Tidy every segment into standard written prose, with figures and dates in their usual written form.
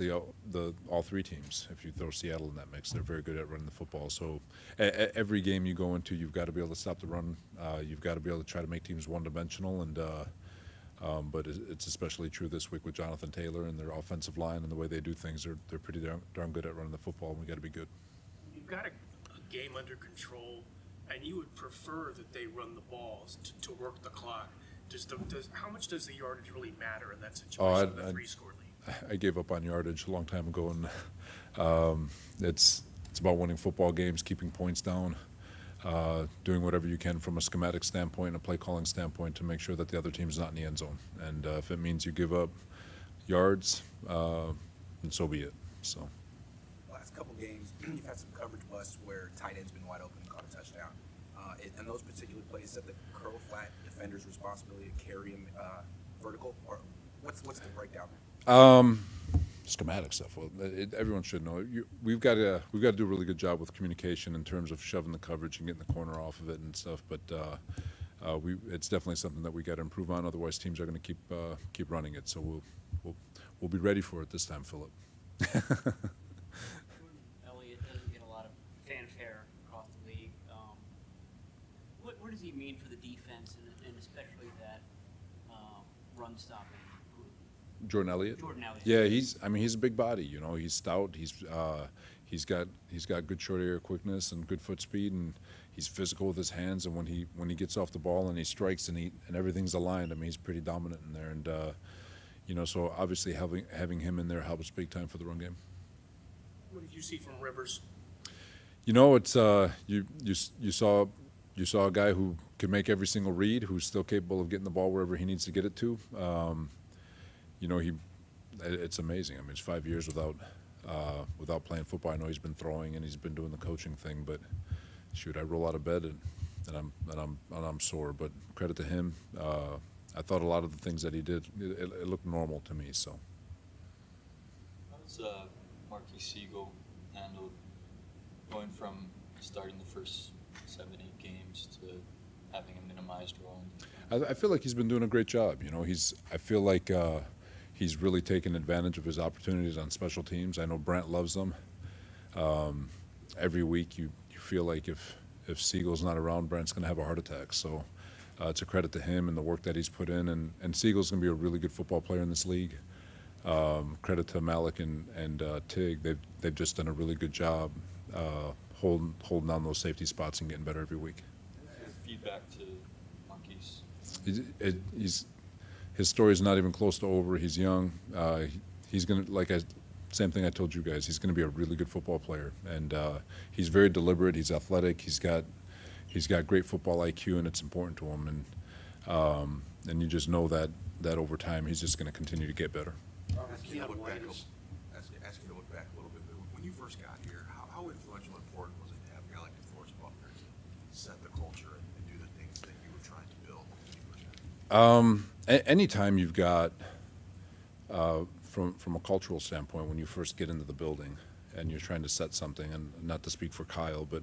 The all three teams. If you throw Seattle in that mix, they're very good at running the football. So every game you go into, you've got to be able to stop the run. You've got to be able to try to make teams one-dimensional. But it's especially true this week with Jonathan Taylor and their offensive line and the way they do things. They're pretty darn good at running the football, and we got to be good. You've got a game under control, and you would prefer that they run the balls to work the clock. How much does the yardage really matter in that situation? The three-score league. I gave up on yardage a long time ago, and it's about winning football games, keeping points down, doing whatever you can from a schematic standpoint, a play calling standpoint, to make sure that the other team's not in the end zone. And if it means you give up yards, then so be it. So. Last couple games, you've had some coverage busts where tight end's been wide open and caught a touchdown. In those particular plays, is that the curl flat defender's responsibility to carry him vertical, or what's the breakdown there? Schematic stuff. Well, everyone should know. We've got to do a really good job with communication in terms of shoving the coverage and getting the corner off of it and stuff. But it's definitely something that we got to improve on. Otherwise, teams are going to keep running it. So we'll be ready for it this time, Philip. Elliott doesn't get a lot of fanfare across the league. What does he mean for the defense and especially that run stopping? Jordan Elliott. Jordan Elliott. Yeah, he's a big body. You know, he's stout. He's got good short area quickness and good foot speed, and he's physical with his hands. And when he gets off the ball and he strikes and everything's aligned, I mean, he's pretty dominant in there. And so obviously having him in there helps big time for the run game. What did you see from Rivers? You know, it's you saw a guy who could make every single read, who's still capable of getting the ball wherever he needs to get it to. It's amazing. I mean, it's 5 years without playing football. I know he's been throwing and he's been doing the coaching thing, but shoot, I roll out of bed and I'm sore. But credit to him. I thought a lot of the things that he did, it looked normal to me. So. How's Marquis Siegel handled going from starting the first 7-8 games to having a minimized role? I feel like he's been doing a great job. You know, I feel like he's really taken advantage of his opportunities on special teams. I know Brent loves them. Every week you feel like if Siegel's not around, Brent's going to have a heart attack. So it's a credit to him and the work that he's put in. And Siegel's going to be a really good football player in this league. Credit to Malik and Tig. They've just done a really good job holding down those safety spots and getting better every week. Feedback to Marquise. His story is not even close to over. He's young. He's gonna same thing I told you guys. He's gonna be a really good football player, and he's very deliberate. He's athletic. He's got great football IQ, and it's important to him. And you just know that over time he's just gonna continue to get better. Ask you to look back a little bit. When you first got here, how influential and important was it to have a guy like DeForest Buckner to set the culture and do the things that you were trying to build when you first got here? Anytime you've got, from a cultural standpoint, when you first get into the building and you're trying to set something, and not to speak for Kyle, but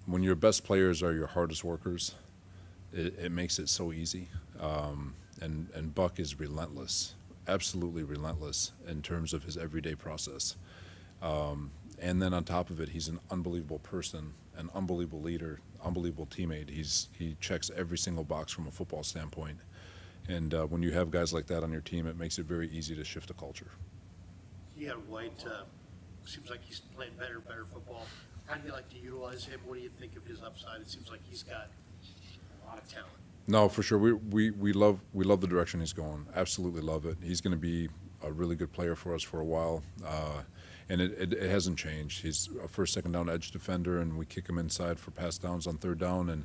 when your best players are your hardest workers, it makes it so easy. And Buck is relentless, absolutely relentless in terms of his everyday process. And then on top of it, he's an unbelievable person, an unbelievable leader, unbelievable teammate. He checks every single box from a football standpoint. And when you have guys like that on your team, it makes it very easy to shift the culture. Yeah, White seems like he's playing better football. How do you like to utilize him? What do you think of his upside? It seems like he's got a lot of talent. No, for sure. We love the direction he's going. Absolutely love it. He's going to be a really good player for us for a while. And it hasn't changed. He's a first, second down edge defender, and we kick him inside for pass downs on third down. And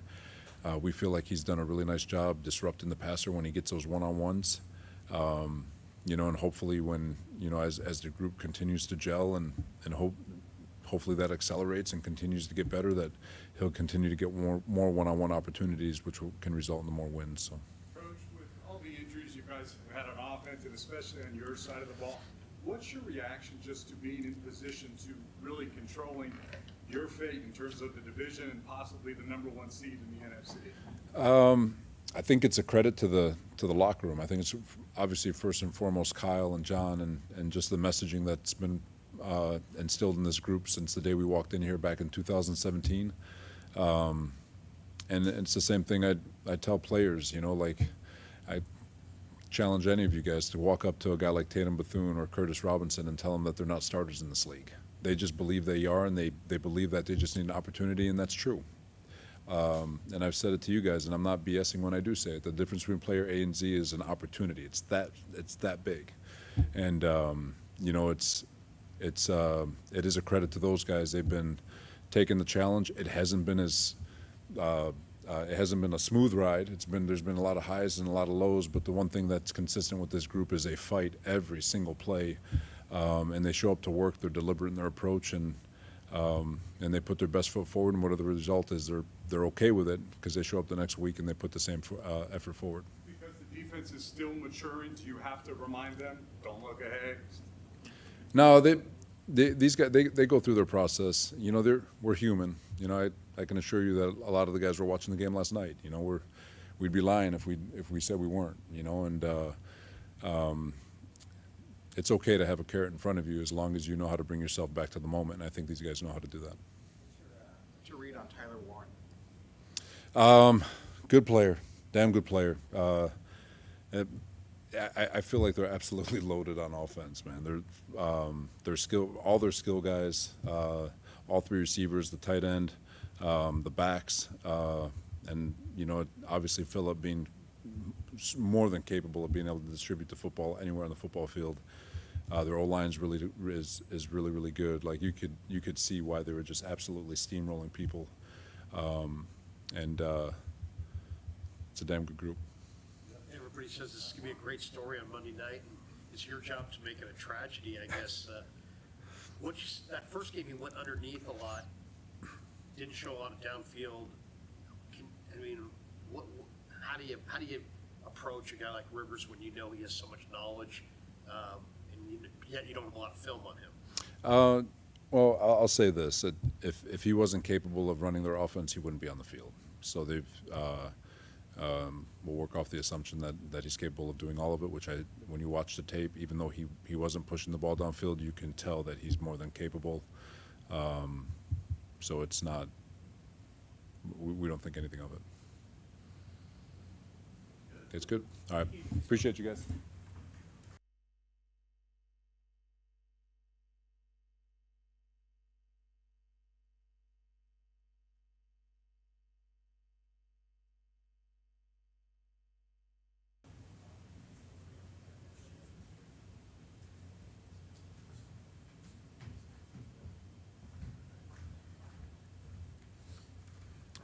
we feel like he's done a really nice job disrupting the passer when he gets those one-on-ones. And hopefully when, as the group continues to gel and hopefully that accelerates and continues to get better, that he'll continue to get more one-on-one opportunities, which can result in the more wins. So. Coach, with all the injuries you guys have had on offense, and especially on your side of the ball, what's your reaction just to being in position to really controlling your fate in terms of the division and possibly the number one seed in the NFC? I think it's a credit to the locker room. I think it's obviously first and foremost Kyle and John and just the messaging that's been instilled in this group since the day we walked in here back in 2017. And it's the same thing I tell players, you know, like I challenge any of you guys to walk up to a guy like Tatum Bethune or Curtis Robinson and tell them that they're not starters in this league. They just believe they are, and they believe that they just need an opportunity, and that's true. And I've said it to you guys, and I'm not BSing when I do say it. The difference between player A and Z is an opportunity. It's that big, and you know, it is a credit to those guys. They've been taking the challenge. It hasn't been a smooth ride. There's been a lot of highs and a lot of lows, but the one thing that's consistent with this group is they fight every single play, and they show up to work. They're deliberate in their approach, and they put their best foot forward. And whatever the result is, they're okay with it because they show up the next week and they put the same effort forward. Because the defense is still maturing, do you have to remind them, don't look ahead? No, these guys they go through their process. You know, we're human. You know, I can assure you that a lot of the guys were watching the game last night. You know, we'd be lying if we said we weren't. You know, and it's okay to have a carrot in front of you as long as you know how to bring yourself back to the moment. And I think these guys know how to do that. What's your read on Tyler Warren? Good player, damn good player. I feel like they're absolutely loaded on offense, man. All their skill guys, all three receivers, the tight end, the backs, and you know, obviously Phillip being more than capable of being able to distribute the football anywhere on the football field. Their O-line is really really good. Like you could see why they were just absolutely steamrolling people, and it's a damn good group. Everybody says this is going to be a great story on Monday night, and it's your job to make it a tragedy, I guess. That first game, you went underneath a lot, didn't show a lot of downfield. How do you approach a guy like Rivers when you know he has so much knowledge, and yet you don't have a lot of film on him? Well, I'll say this: that if he wasn't capable of running their offense, he wouldn't be on the field. So we'll work off the assumption that he's capable of doing all of it, which when you watch the tape, even though he wasn't pushing the ball downfield, you can tell that he's more than capable. So it's not, we don't think anything of it. It's good. All right. Appreciate you guys.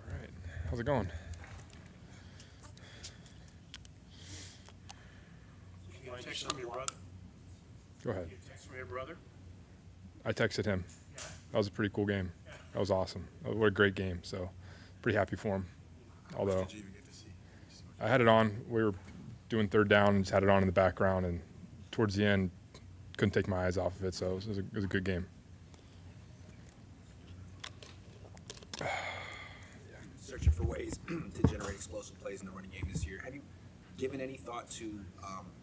All right. How's it going? You get a text from your brother? Go ahead. You get a text from your brother? I texted him. That was a pretty cool game. That was awesome. What a great game. So pretty happy for him. Although Did you even get to see? I had it on. We were doing third down and just had it on in the background. And towards the end, couldn't take my eyes off of it. So it was a good game. Searching for ways to generate explosive plays in the running game this year. Have you given any thought to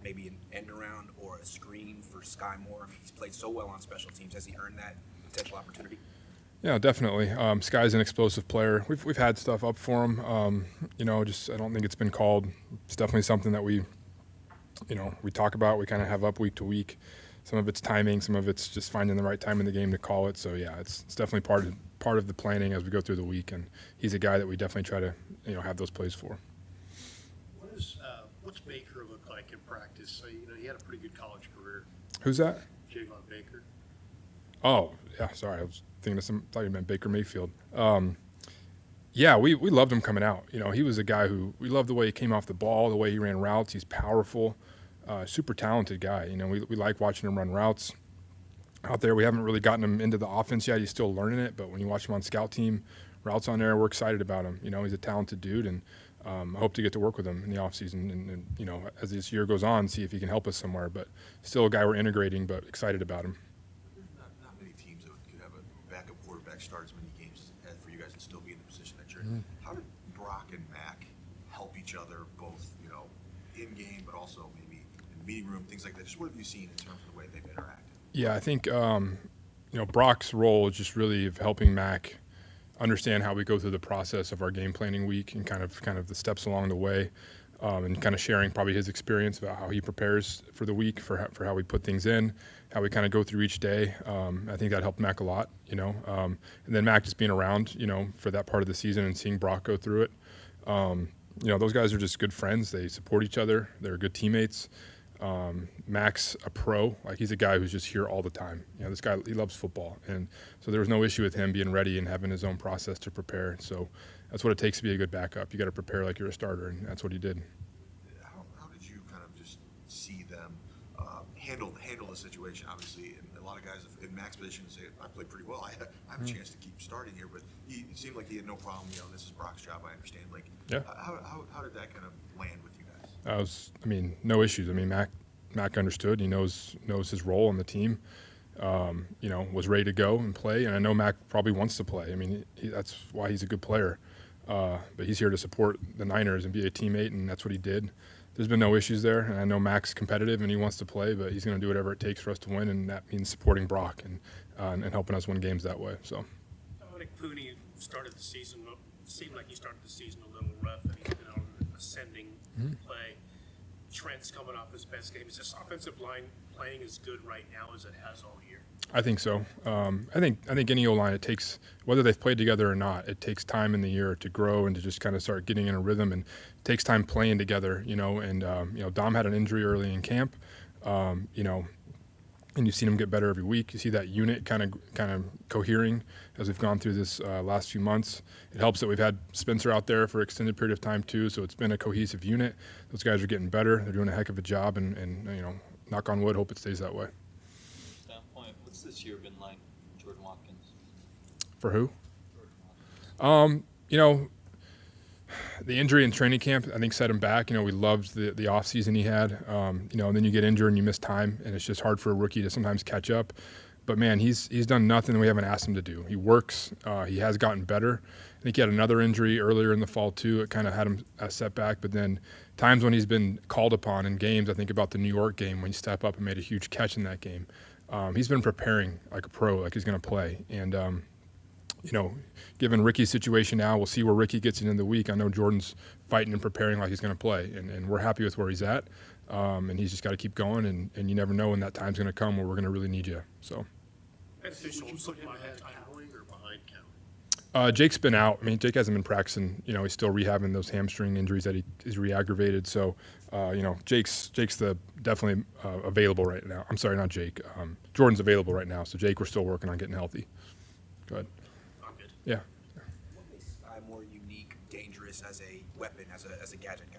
maybe an end around or a screen for Sky Moore? I mean, he's played so well on special teams. Has he earned that potential opportunity? Yeah, definitely. Sky's an explosive player. We've had stuff up for him. You know, just I don't think it's been called. It's definitely something that we talk about. We kind of have up week to week. Some of it's timing. Some of it's just finding the right time in the game to call it. So yeah, it's definitely part of the planning as we go through the week. And he's a guy that we definitely try to have those plays for. What's Baker look like in practice? So, he had a pretty good college career. Who's that? Javon Baker. Oh, yeah, sorry. I was thinking of thought you meant Baker Mayfield. Yeah, we loved him coming out. He was a guy who we loved the way he came off the ball, the way he ran routes. He's powerful, super talented guy. We like watching him run routes out there. We haven't really gotten him into the offense yet. He's still learning it, but when you watch him on scout team, routes on there, we're excited about him. He's a talented dude, and I hope to get to work with him in the offseason and as this year goes on, see if he can help us somewhere. But still a guy we're integrating, but excited about him. Not many teams that could have a backup quarterback start as many games as for you guys and still be in the position that you're in. How did Brock and Mac help each each other, both, you know, in game, but also maybe in the meeting room, things like that? Just what have you seen in terms of the way they've interacted? Yeah, I think Brock's role is just really of helping Mac understand how we go through the process of our game planning week and kind of the steps along the way, and kind of sharing probably his experience about how he prepares for the week, for how we put things in, how we kind of go through each day. I think that helped Mac a lot, and then Mac just being around, for that part of the season and seeing Brock go through it. Those guys are just good friends. They support each other. They're good teammates. Mac's a pro. Like, he's a guy who's just here all the time. This guy, he loves football. And so there was no issue with him being ready and having his own process to prepare. So that's what it takes to be a good backup. You got to prepare like you're a starter, and that's what he did. How did you kind of just see them handle the situation? Obviously, and a lot of guys in Mac's position say, I played pretty well. I have a chance to keep starting here, but it seemed like he had no problem. This is Brock's job, I understand. Like, Yeah. How did that kind of land with you guys? No issues. Mac understood. He knows his role on the team. Was ready to go and play. And I know Mac probably wants to play. That's why he's a good player. But he's here to support the Niners and be a teammate, and that's what he did. There's been no issues there. And I know Mac's competitive and he wants to play, but he's going to do whatever it takes for us to win, and that means supporting Brock and helping us win games that way. So. I think Pooney seemed like he started the season a little rough, and he's been on an ascending play. Trent's coming off his best game. Is this offensive line playing as good right now as it has all year? I think so. I think any O-line, it takes, whether they've played together or not, it takes time in the year to grow and to just kind of start getting in a rhythm, and it takes time playing together, and Dom had an injury early in camp, and you've seen him get better every week. You see that unit kind of cohering as we've gone through this last few months. It helps that we've had Spencer out there for an extended period of time too, so it's been a cohesive unit. Those guys are getting better. They're doing a heck of a job, and knock on wood, hope it stays that way. Standpoint, what's this year been like for Jordan Watkins? For who? Jordan Watkins. The injury in training camp, I think, set him back. We loved the off season he had. And then you get injured and you miss time, and it's just hard for a rookie to sometimes catch up. But man, he's done nothing we haven't asked him to do. He works. He has gotten better. I think he had another injury earlier in the fall too. It kind of had him a setback. But then times when he's been called upon in games, I think about the New York game when he stepped up and made a huge catch in that game. He's been preparing like a pro, like he's going to play. And given Ricky's situation now, we'll see where Ricky gets in the week. I know Jordan's fighting and preparing like he's going to play, and we're happy with where he's at. And he's just got to keep going, and you never know when that time's going to come where we're going to really need you. So. Beneficial Would you to put put him him ahead ahead of count. Cowboy or behind Count? Jake's been out. Jake hasn't been practicing. He's still rehabbing those hamstring injuries that he is re-aggravated. So, Jake's definitely available right now. I'm sorry, not Jake. Jordan's available right now. So Jake, we're still working on getting healthy. Go ahead. I'm good. Yeah. What makes Sky more unique, dangerous as a weapon, as a gadget guy?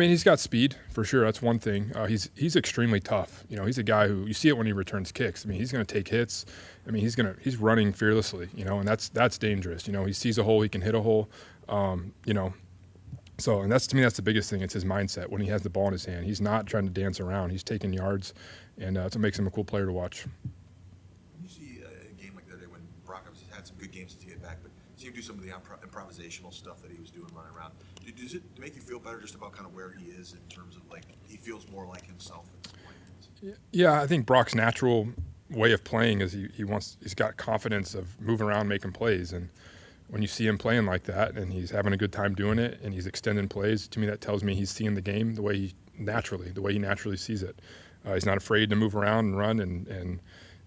He's got speed for sure. That's one thing. He's extremely tough. He's a guy who, you see it when he returns kicks. He's going to take hits. He's running fearlessly. And that's dangerous. He sees a hole, he can hit a hole. So, and that's, to me, that's the biggest thing. It's his mindset when he has the ball in his hand. He's not trying to dance around. He's taking yards, and that's what makes him a cool player to watch. You see a game like that when Brock obviously had some good games to get back, but see him do some of the improvisational stuff that he was doing running around. Does it make you feel better just about kind of where he is in terms of, like, he feels more like himself at this point? Yeah, I think Brock's natural way of playing is he's got confidence of moving around, making plays, and when you see him playing like that and he's having a good time doing it and he's extending plays, to me that tells me he's seeing the game the way he naturally sees it. He's not afraid to move around and run and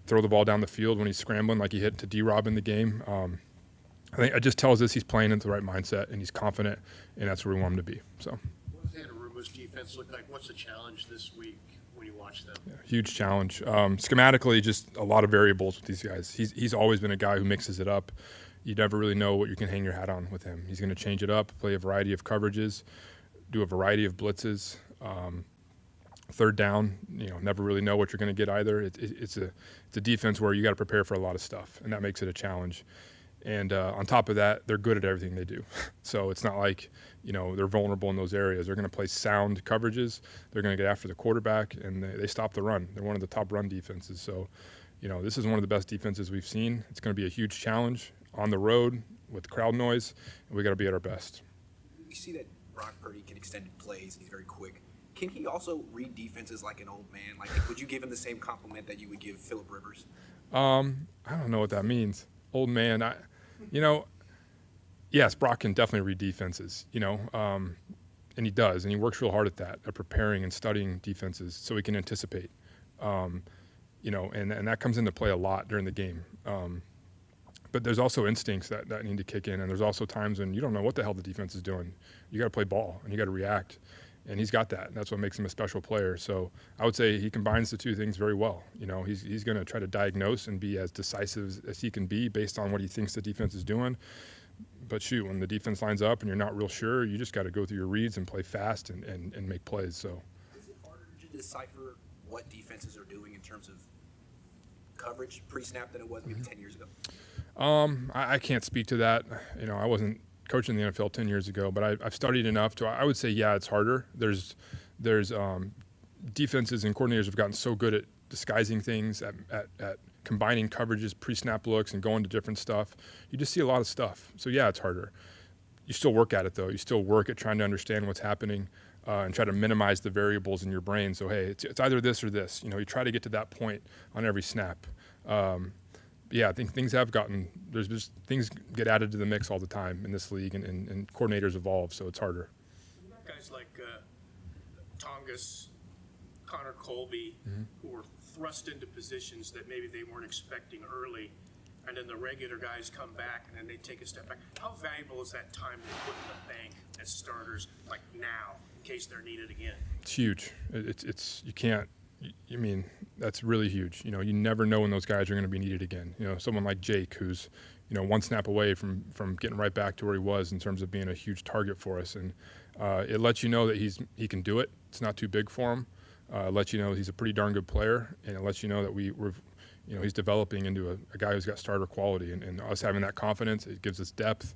throw the ball down the field when he's scrambling like he hit to D-Rob in the game. I think it just tells us he's playing into the right mindset and he's confident, and that's where we want him to be. So. What does Anarumo's defense look like? What's the challenge this week when you watch them? Yeah, huge challenge. Schematically, just a lot of variables with these guys. He's always been a guy who mixes it up. You never really know what you can hang your hat on with him. He's going to change it up, play a variety of coverages, do a variety of blitzes. Third down, never really know what you're going to get either. It's a defense where you got to prepare for a lot of stuff, and that makes it a challenge. And on top of that, they're good at everything they do. So it's not like, they're vulnerable in those areas. They're going to play sound coverages. They're going to get after the quarterback, and they stop the run. They're one of the top run defenses. So, this is one of the best defenses we've seen. It's going to be a huge challenge on the road with crowd noise, and we got to be at our best. We see that Brock Purdy can extend plays. He's very quick. Can he also read defenses like an old man? Like, would you give him the same compliment that you would give Phillip Rivers? I don't know what that means. Old man, you know, yes, Brock can definitely read defenses, and he does, and he works real hard at that, at preparing and studying defenses so he can anticipate, and that comes into play a lot during the game. But there's also instincts that need to kick in, and there's also times when you don't know what the hell the defense is doing. You got to play ball, and you got to react, and he's got that. And that's what makes him a special player. So I would say he combines the two things very well. He's going to try to diagnose and be as decisive as he can be based on what he thinks the defense is doing. But shoot, when the defense lines up and you're not real sure, you just got to go through your reads and play fast and make plays. So Is it harder to decipher what defenses are doing in terms of coverage pre-snap than it was maybe 10 years ago? I can't speak to that. I wasn't coaching the NFL 10 years ago, but I've studied enough to. I would say, yeah, it's harder. There's defenses and coordinators have gotten so good at disguising things, at combining coverages, pre-snap looks, and going to different stuff. You just see a lot of stuff. So yeah, it's harder. You still work at it though. You still work at trying to understand what's happening and try to minimize the variables in your brain. So hey, it's either this or this. You try to get to that point on every snap. Yeah, I think things have gotten. There's just things get added to the mix all the time in this league, and coordinators evolve, so it's harder. Guys like Tongas, Connor Colby, who were thrust into positions that maybe they weren't expecting early, and then the regular guys come back and then they take a step back. How valuable is that time they put in the bank as starters, like now, in case they're needed again? It's huge. It's you can't. I mean, that's really huge. You never know when those guys are going to be needed again. Someone like Jake, who's, one snap away from getting right back to where he was in terms of being a huge target for us. And it lets you know that he can do it. It's not too big for him. It lets you know he's a pretty darn good player, and it lets you know that he's developing into a guy who's got starter quality. And us having that confidence, it gives us depth.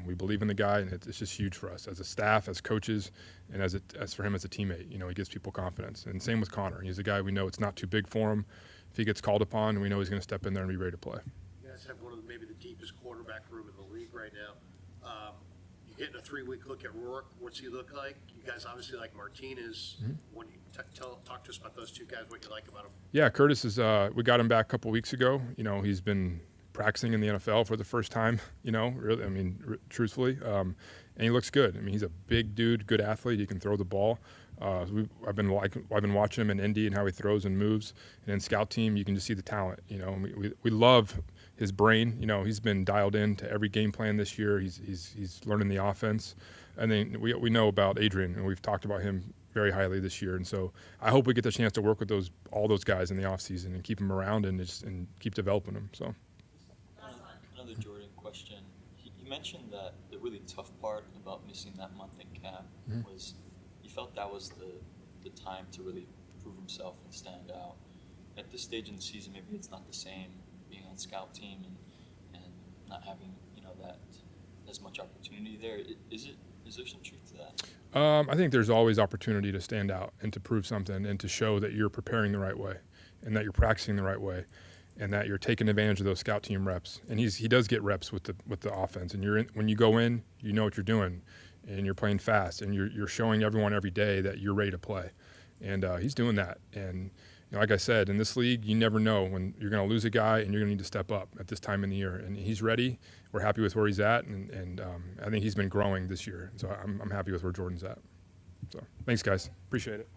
We believe in the guy, and it's just huge for us as a staff, as coaches, and as for him as a teammate. He gives people confidence. And same with Connor. He's a guy we know it's not too big for him. If he gets called upon, we know he's going to step in there and be ready to play. You guys have one of maybe the deepest quarterback room in the league right now. You're getting a 3-week look at Rourke. What's he look like? You guys obviously like Martinez. When you talk to us about those two guys, what you like about them? Yeah, Curtis is. We got him back a couple weeks ago. He's been practicing in the NFL for the first time, really, truthfully. And he looks good. He's a big dude, good athlete. He can throw the ball. I've been watching him in Indy and how he throws and moves. And in scout team, you can just see the talent, we love his brain. He's been dialed in to every game plan this year. He's learning the offense. And then we know about Adrian, and we've talked about him very highly this year. And so I hope we get the chance to work with all those guys in the offseason and keep them around and keep developing them. So. Another Jordan question. You mentioned that the really tough part about missing that month in camp was you felt that was the time to really prove himself and stand out. At this stage in the season, maybe it's not the same being on scout team and not having that as much opportunity there. Is there some truth to that? I think there's always opportunity to stand out and to prove something and to show that you're preparing the right way and that you're practicing the right way, and that you're taking advantage of those scout team reps. And he does get reps with the offense. And when you go in, you know what you're doing, and you're playing fast, and you're showing everyone every day that you're ready to play. And he's doing that. And like I said, in this league, you never know when you're going to lose a guy and you're going to need to step up at this time in the year. And he's ready. We're happy with where he's at, and I think he's been growing this year. So I'm happy with where Jordan's at. So thanks, guys. Appreciate it.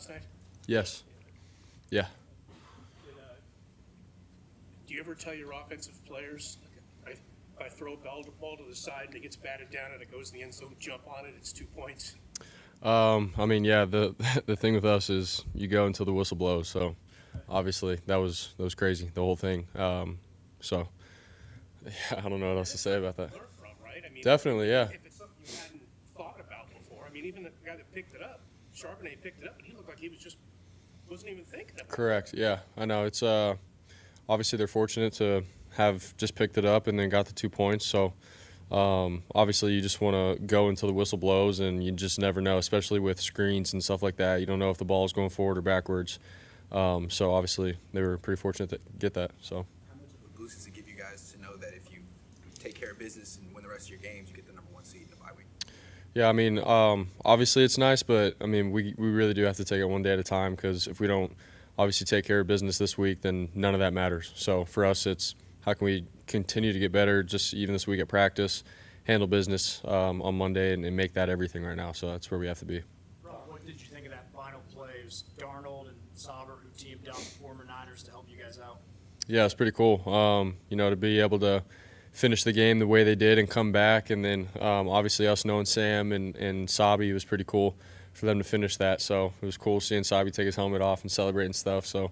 last night? Yes. Yeah. Do you ever tell your offensive players, if I throw a ball to the side and it gets batted down and it goes in the end zone, jump on it, it's 2 points? I mean, yeah, the the thing with us is you go until the whistle blows. So obviously that was crazy, the whole thing. So yeah, I don't know what else to say about that. Learn from, right? I mean, Definitely, yeah. If it's something you hadn't thought about before, I mean, even the guy that picked it up, Charbonnet picked it up, and he looked like he wasn't even thinking about it. Correct. Yeah, I know. It's obviously they're fortunate to have just picked it up and then got the 2 points. So obviously you just want to go until the whistle blows, and you just never know, especially with screens and stuff like that. You don't know if the ball is going forward or backwards. So obviously they were pretty fortunate to get that. So. How much of a boost does it give you guys to know that if you take care of business and win the rest of your games, you get the number 1 seed in the bye week? Yeah, I mean, obviously it's nice, but I mean, we really do have to take it one day at a time, because if we don't obviously take care of business this week, then none of that matters. So for us, it's how can we continue to get better just even this week at practice, handle business on Monday, and make that everything right now. So that's where we have to be. Rob, what did you think of that final play? It was Darnold and Sauber who teamed up, former Niners, to help you guys out. Yeah, it's pretty cool. To be able to finish the game the way they did and come back, and then obviously us knowing Sam and Sabi, was pretty cool for them to finish that. So it was cool seeing Sabi take his helmet off and celebrate and stuff. So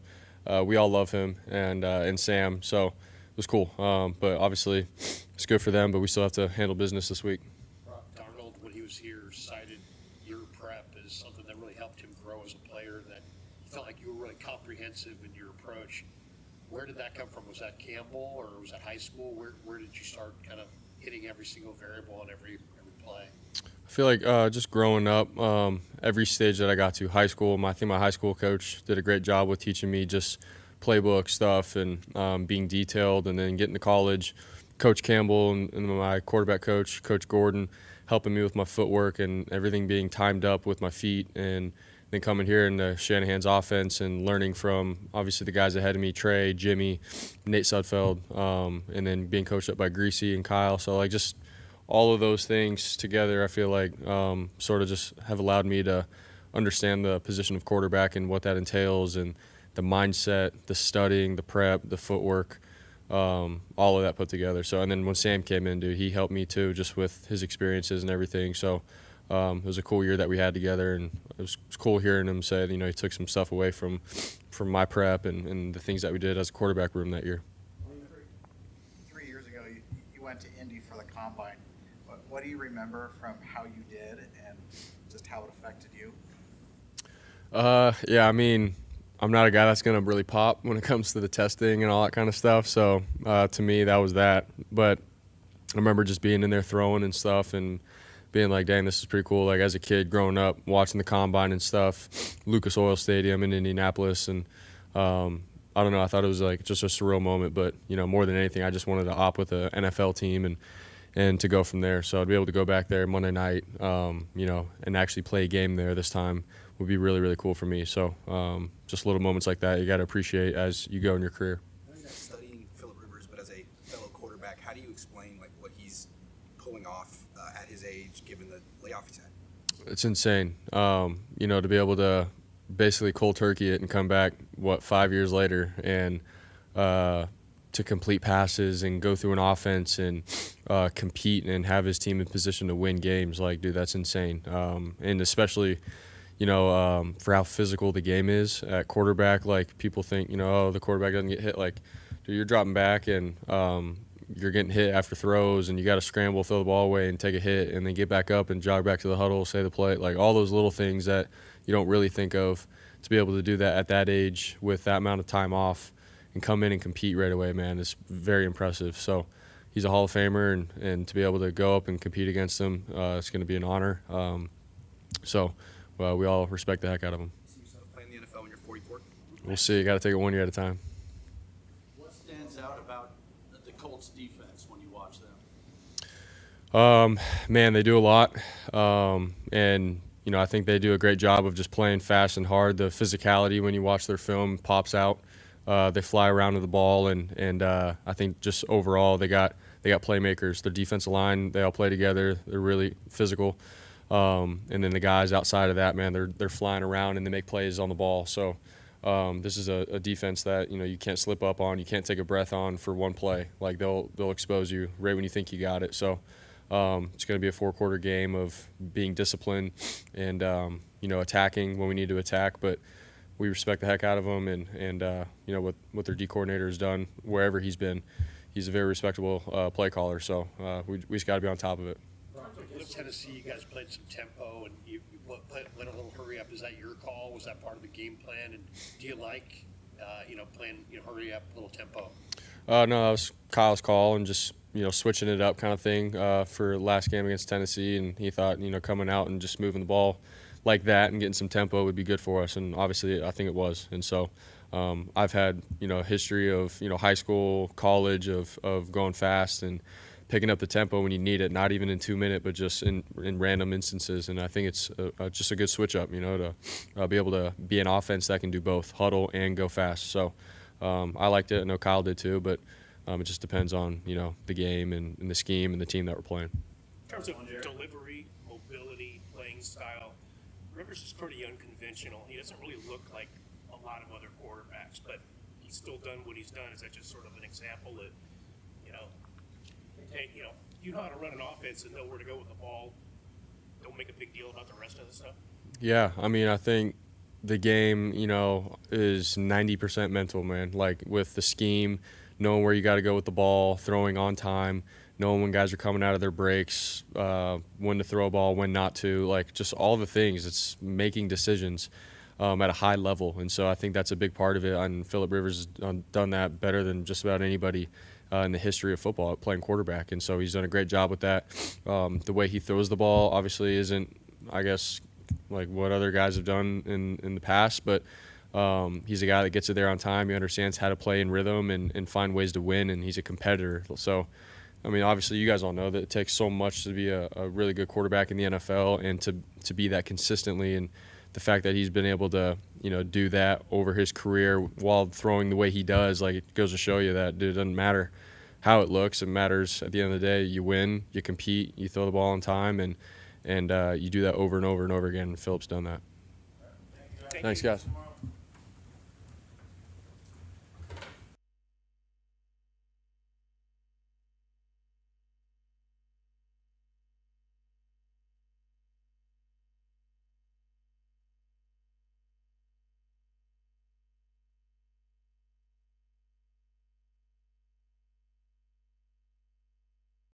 we all love him and Sam. So it was cool. But obviously it's good for them, but we still have to handle business this week. Darnold, when he was here, cited your prep as something that really helped him grow as a player, that he felt like you were really comprehensive in your approach. Where did that come from? Was that Campbell, or was that high school? Where did you start kind of hitting every single variable on every play? I feel like just growing up, every stage that I got to, high school, I think my high school coach did a great job with teaching me just playbook stuff and being detailed. And then getting to college, Coach Campbell and my quarterback coach, Coach Gordon, helping me with my footwork and everything being timed up with my feet. And then coming here into Shanahan's offense and learning from obviously the guys ahead of me, Trey, Jimmy, Nate Sudfeld, and then being coached up by Greasy and Kyle. So like just all of those things together, I feel like sort of just have allowed me to understand the position of quarterback and what that entails, and the mindset, the studying, the prep, the footwork, all of that put together. So, and then when Sam came in, dude, he helped me too, just with his experiences and everything. So it was a cool year that we had together, and it was cool hearing him say, he took some stuff away from my prep and the things that we did as a quarterback room that year. 3 years ago, you went to Indy for the Combine. What do you remember from how you did and just how it affected you? Yeah, I mean, I'm not a guy that's going to really pop when it comes to the testing and all that kind of stuff. So to me, that was that. But I remember just being in there throwing and stuff and being like, dang, this is pretty cool. Like as a kid growing up, watching the Combine and stuff, Lucas Oil Stadium in Indianapolis. And I don't know, I thought it was like just a surreal moment. But, more than anything, I just wanted to opt with the NFL team and to go from there. So I'd be able to go back there Monday night, and actually play a game there this time would be really, really cool for me. So just little moments like that you got to appreciate as you go in your career. I know you're not studying Phillip Rivers, but as a fellow quarterback, how do you explain what he's pulling off at his age, given the layoff he's had? It's insane. To be able to basically cold turkey it and come back 5 years later and to complete passes and go through an offense and compete and have his team in position to win games. Like, dude, that's insane. And especially, for how physical the game is at quarterback. Like, people think, the quarterback doesn't get hit. Like, dude, you're dropping back and you're getting hit after throws, and you got to scramble, throw the ball away, and take a hit, and then get back up and jog back to the huddle, say the play. Like, all those little things that you don't really think of, to be able to do that at that age with that amount of time off and come in and compete right away, man, is very impressive. So he's a Hall of Famer, and to be able to go up and compete against him, it's going to be an honor. So we all respect the heck out of him. See yourself playing the NFL when you're 44? We'll see. You got to take it 1 year at a time. What stands out about the Colts defense when you watch them? Man, they do a lot. And, I think they do a great job of just playing fast and hard. The physicality when you watch their film pops out. They fly around with the ball, and I think just overall they got playmakers. Their defensive line, they all play together. They're really physical. And then the guys outside of that, man, they're flying around and they make plays on the ball. So this is a defense that you can't slip up on, you can't take a breath on for one play. Like they'll expose you right when you think you got it. So it's going to be a 4-quarter game of being disciplined and attacking when we need to attack, but we respect the heck out of him, and what their D coordinator has done wherever he's been. He's a very respectable play caller, so we just got to be on top of it. With Tennessee, you guys played some tempo, and you went a little hurry up. Is that your call? Was that part of the game plan? And do you like, playing hurry up, little tempo? No, that was Kyle's call, and just switching it up kind of thing for last game against Tennessee, and he thought coming out and just moving the ball like that and getting some tempo would be good for us, and obviously I think it was. And so I've had a history of high school, college of going fast and picking up the tempo when you need it, not even in 2 minutes, but just in random instances. And I think it's just a good switch up, to be able to be an offense that can do both, huddle and go fast. So I liked it. I know Kyle did too, but it just depends on the game and the scheme and the team that we're playing. In terms of delivery, mobility, playing style, Rivers is pretty unconventional. He doesn't really look like a lot of other quarterbacks, but he's still done what he's done. Is that just sort of an example that, hey, you know how to run an offense and know where to go with the ball? Don't make a big deal about the rest of the stuff? Yeah, I think the game, is 90% mental, man. Like with the scheme, knowing where you got to go with the ball, throwing on time, knowing when guys are coming out of their breaks, when to throw a ball, when not to, like just all the things. It's making decisions at a high level. And so I think that's a big part of it. And Phillip Rivers has done that better than just about anybody in the history of football at playing quarterback. And so he's done a great job with that. The way he throws the ball obviously isn't, I guess, like what other guys have done in the past, but he's a guy that gets it there on time. He understands how to play in rhythm and find ways to win, and he's a competitor. So, obviously you guys all know that it takes so much to be a really good quarterback in the NFL and to be that consistently. And the fact that he's been able to, do that over his career while throwing the way he does, like it goes to show you that it doesn't matter how it looks. It matters at the end of the day. You win, you compete, you throw the ball on time, and you do that over and over and over again. And Phillip's done that. Thanks, guys.